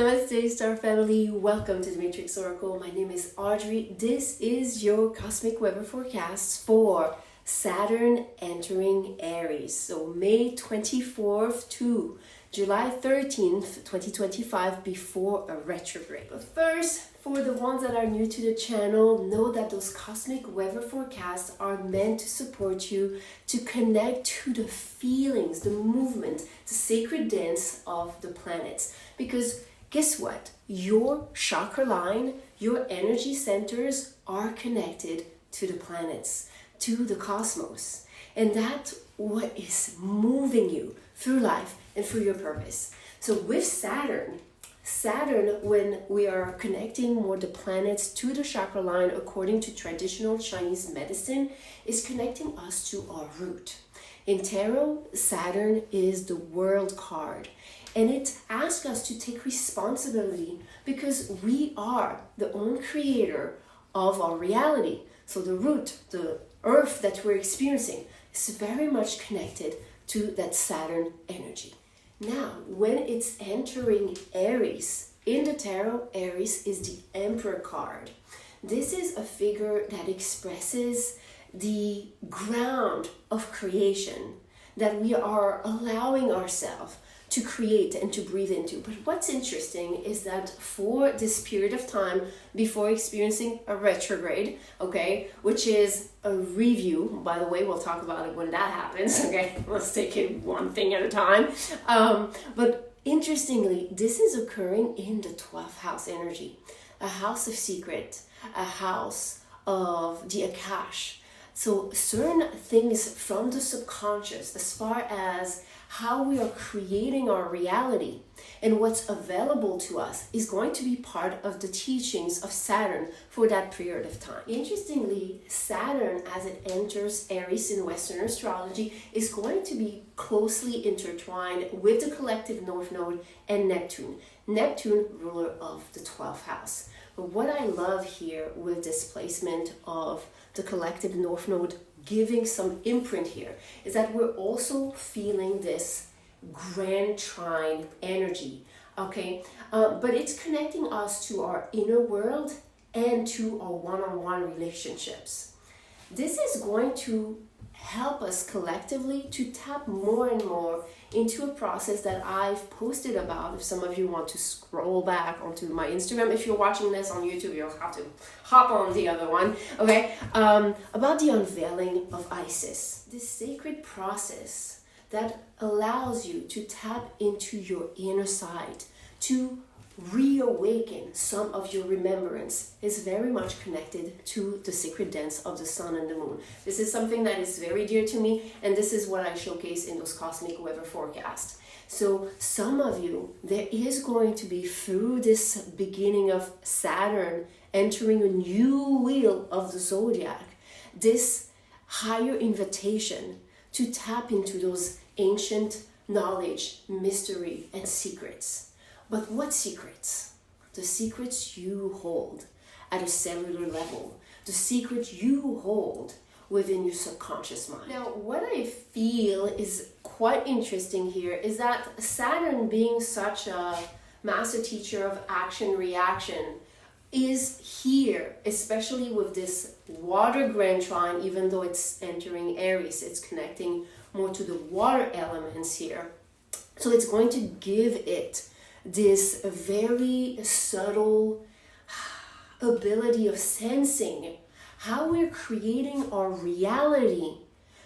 Namaste, Star Family. Welcome to the Matrix Oracle. My name is Audrey. This is your cosmic weather forecast for Saturn entering Aries. So May 24th to July 13th, 2025, before a retrograde. But first, for the ones that are new to the channel, know that those cosmic weather forecasts are meant to support you to connect to the feelings, the movement, the sacred dance of the planets. Because guess what? Your chakra line, your energy centers are connected to the planets, to the cosmos. And that's what is moving you through life and through your purpose. So with Saturn, when we are connecting more the planets to the chakra line, according to traditional Chinese medicine, is connecting us to our root. In tarot, Saturn is the world card, and it asks us to take responsibility because we are the own creator of our reality. So the root, the earth that we're experiencing, is very much connected to that Saturn energy. Now, when it's entering Aries, in the tarot, Aries is the Emperor card. This is a figure that expresses the ground of creation that we are allowing ourselves to create and to breathe into. But what's interesting is that for this period of time before experiencing a retrograde, okay, which is a review, by the way, we'll talk about it when that happens, okay, let's take it one thing at a time. But interestingly, this is occurring in the 12th house energy, a house of secret, a house of the Akash. So certain things from the subconscious, as far as how we are creating our reality and what's available to us, is going to be part of the teachings of Saturn for that period of time. Interestingly, Saturn, as it enters Aries in Western astrology, is going to be closely intertwined with the collective North Node and Neptune. Neptune, ruler of the 12th house. But what I love here with this placement of the collective North Node giving some imprint here is that we're also feeling this grand trine energy, okay? But it's connecting us to our inner world and to our one-on-one relationships. This is going to help us collectively to tap more and more into a process that I've posted about. If some of you want to scroll back onto my Instagram, if you're watching this on YouTube, you'll have to hop on the other one, okay? About the unveiling of Isis, this sacred process that allows you to tap into your inner side, to reawaken some of your remembrance, is very much connected to the sacred dance of the sun and the moon. This is something that is very dear to me, and this is what I showcase in those cosmic weather forecasts. So some of you, there is going to be, through this beginning of Saturn entering a new wheel of the zodiac, this higher invitation to tap into those ancient knowledge, mystery, and secrets. But what secrets? The secrets you hold at a cellular level, the secrets you hold within your subconscious mind. Now, what I feel is quite interesting here is that Saturn, being such a master teacher of action reaction, is here, especially with this water grand trine. Even though it's entering Aries, it's connecting more to the water elements here. So it's going to give it this very subtle ability of sensing how we're creating our reality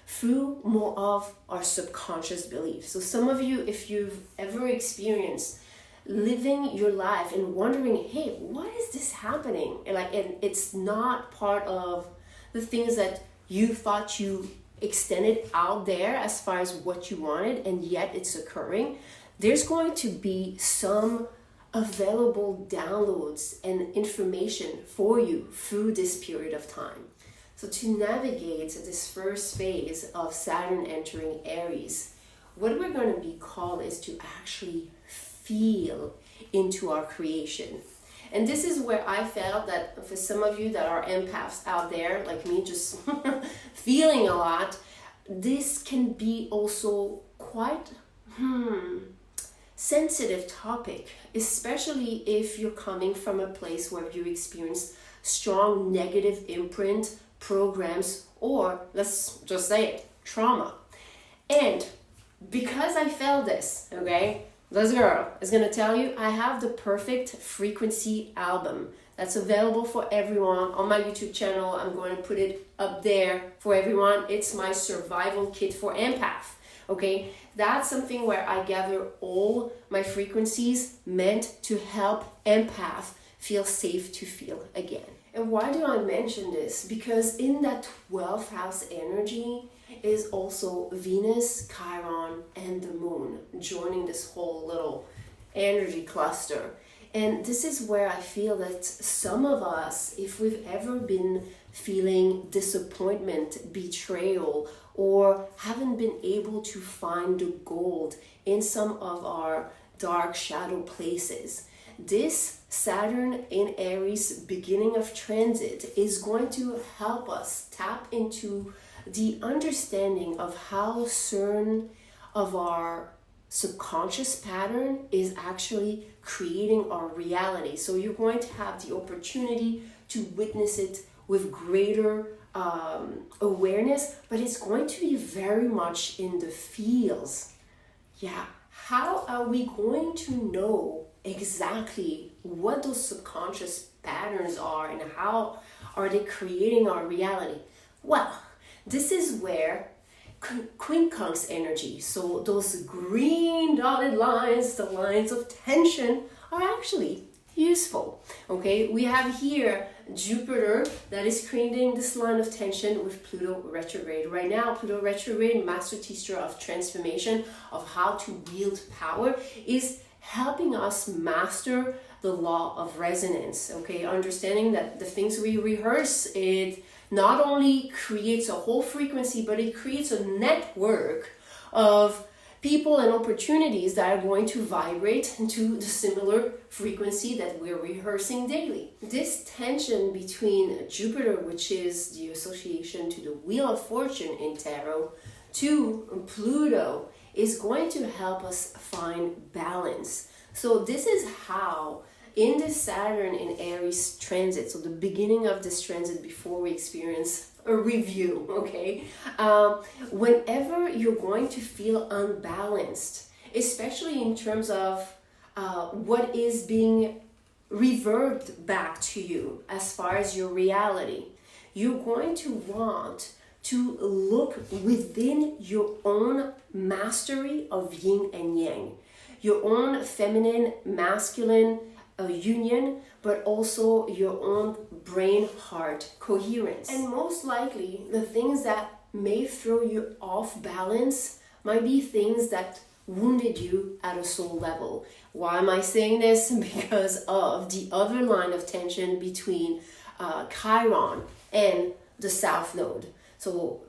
through more of our subconscious beliefs. So some of you, if you've ever experienced living your life and wondering, hey, why is this happening? And it's not part of the things that you thought you extended out there as far as what you wanted, and yet it's occurring. There's going to be some available downloads and information for you through this period of time. So to navigate this first phase of Saturn entering Aries, what we're going to be called is to actually feel into our creation. And this is where I felt that for some of you that are empaths out there, like me, just feeling a lot, this can be also quite sensitive topic, especially if you're coming from a place where you experience strong negative imprint, programs, or let's just say it, trauma. And because I felt this, okay, this girl is gonna tell you I have the perfect frequency album that's available for everyone on my YouTube channel. I'm going to put it up there for everyone. It's my survival kit for empath. Okay, that's something where I gather all my frequencies meant to help empath feel safe to feel again. And why do I mention this? Because in that 12th house energy is also Venus, Chiron, and the moon joining this whole little energy cluster. And this is where I feel that some of us, if we've ever been feeling disappointment, betrayal, or haven't been able to find the gold in some of our dark shadow places, this Saturn in Aries beginning of transit is going to help us tap into the understanding of how certain of our subconscious pattern is actually creating our reality. So you're going to have the opportunity to witness it with greater awareness, but it's going to be very much in the feels. Yeah, how are we going to know exactly what those subconscious patterns are and how are they creating our reality? Well, this is where quincunx energy, so those green dotted lines, the lines of tension, are actually useful. Okay, we have here Jupiter that is creating this line of tension with Pluto retrograde. Right now, Pluto retrograde, master teacher of transformation, of how to wield power, is helping us master the law of resonance. Okay, understanding that the things we rehearse, it not only creates a whole frequency, but it creates a network of people and opportunities that are going to vibrate into the similar frequency that we're rehearsing daily. This tension between Jupiter, which is the association to the Wheel of Fortune in tarot, to Pluto, is going to help us find balance. So this is how in this Saturn in Aries transit, so the beginning of this transit before we experience a review, okay? Whenever you're going to feel unbalanced, especially in terms of what is being reverbed back to you as far as your reality, you're going to want to look within your own mastery of yin and yang, your own feminine, masculine union, but also your own brain-heart coherence. And most likely, the things that may throw you off balance might be things that wounded you at a soul level. Why am I saying this? Because of the other line of tension between Chiron and the South Node. So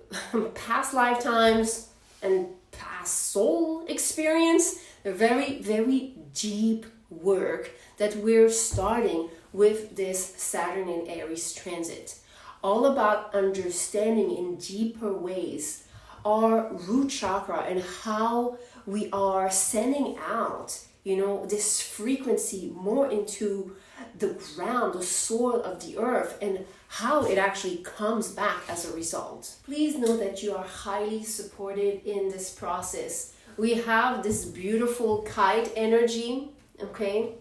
past lifetimes and past soul experience, they're very, very deep work that we're starting with this Saturn in Aries transit. All about understanding in deeper ways our root chakra and how we are sending out, this frequency more into the ground, the soil of the earth, and how it actually comes back as a result. Please know that you are highly supported in this process. We have this beautiful kite energy, okay,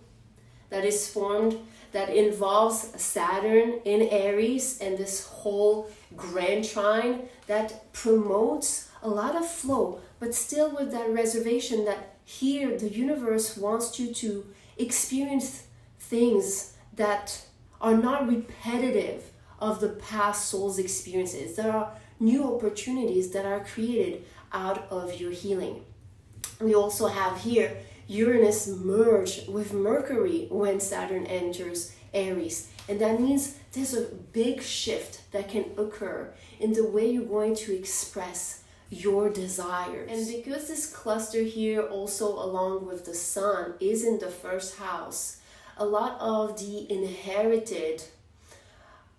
that is formed, that involves Saturn in Aries and this whole grand trine that promotes a lot of flow, but still with that reservation that here the universe wants you to experience things that are not repetitive of the past soul's experiences. There are new opportunities that are created out of your healing. We also have here Uranus merge with Mercury when Saturn enters Aries. And that means there's a big shift that can occur in the way you're going to express your desires. And because this cluster here also along with the sun is in the first house, a lot of the inherited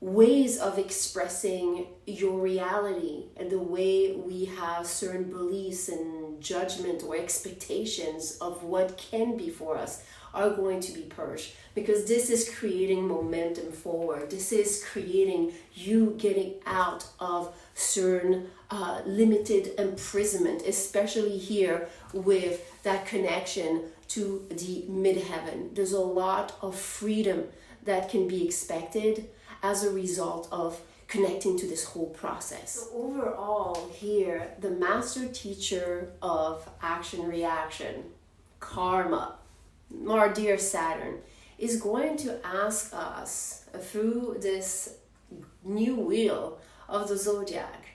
ways of expressing your reality and the way we have certain beliefs and judgment or expectations of what can be for us are going to be purged, because this is creating momentum forward. This is creating you getting out of certain limited imprisonment, especially here with that connection to the midheaven. There's a lot of freedom that can be expected as a result of connecting to this whole process. So overall here, the master teacher of action reaction, karma, our dear Saturn, is going to ask us through this new wheel of the zodiac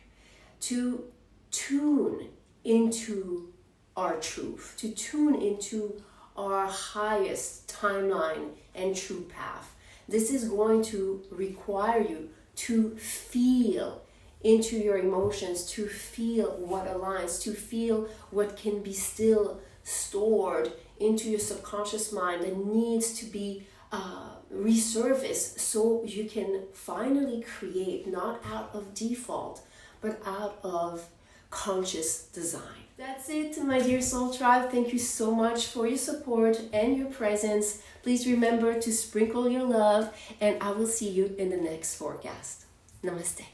to tune into our truth, to tune into our highest timeline and true path. This is going to require you to feel into your emotions, to feel what aligns, to feel what can be still stored into your subconscious mind that needs to be resurfaced, so you can finally create, not out of default, but out of conscious design. That's it, my dear soul tribe. Thank you so much for your support and your presence. Please remember to sprinkle your love, and I will see you in the next forecast. Namaste.